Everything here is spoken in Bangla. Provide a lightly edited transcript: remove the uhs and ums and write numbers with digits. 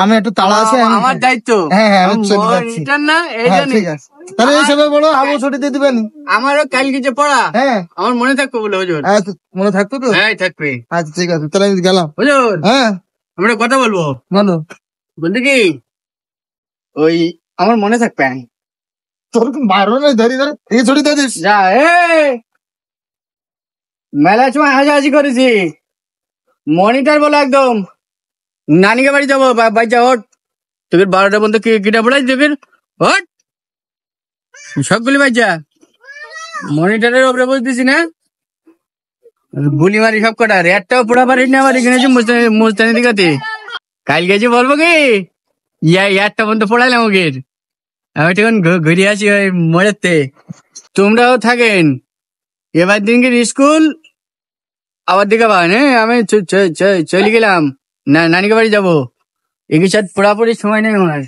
আমি একটু তাড়া আছে, আমার দায়িত্ব। হ্যাঁ হ্যাঁ না, ঠিক আছে। তাহলে এই সময় বলো আবু ছুটি দিয়ে দিবেন। আমারও কালকে যে পড়া, হ্যাঁ আমার মনে থাকবে বলে হুজুর। মনে থাকতো তো? হ্যাঁ থাকবে। আচ্ছা ঠিক আছে, তাহলে আমি গেলাম হুজুর। হ্যাঁ আমরা কথা বলবো। বলো। বলতে কি ওই আমার মনে থাকবে। তোর মারো না, ধরি ধরে এই ছুটি দিয়ে দিস। যা মেলার সময় হাজাহাজি করেছি, মনিটর বলে একদম নানিকে বাড়ি যাবো। বাচ্চা ওঠ, তোকে 12টা পর্যন্ত কিটা পড়াই তোকে, ওঠ সবগুলি বাচ্চা মনিটরের ওপরে বসতেছি না, গুলি মারি সব কটা। রেটটাও পড়া পারিস না আমার এখানে মুস্তানি দিকাতে। কাল গেছি বলবো কি একটা পর্যন্ত পড়াইলাম ওকে। আমি তখন ঘুরে আসি ওই মোড়েতে। তোমরাও থাকেন এবার দিনকে স্কুল আবার দেখাবান। হ্যাঁ আমি চলে গেলাম, নানিকে বাড়ি যাবো। এগুলোর সাথে পড়াপড়ির সময় নেই আমার।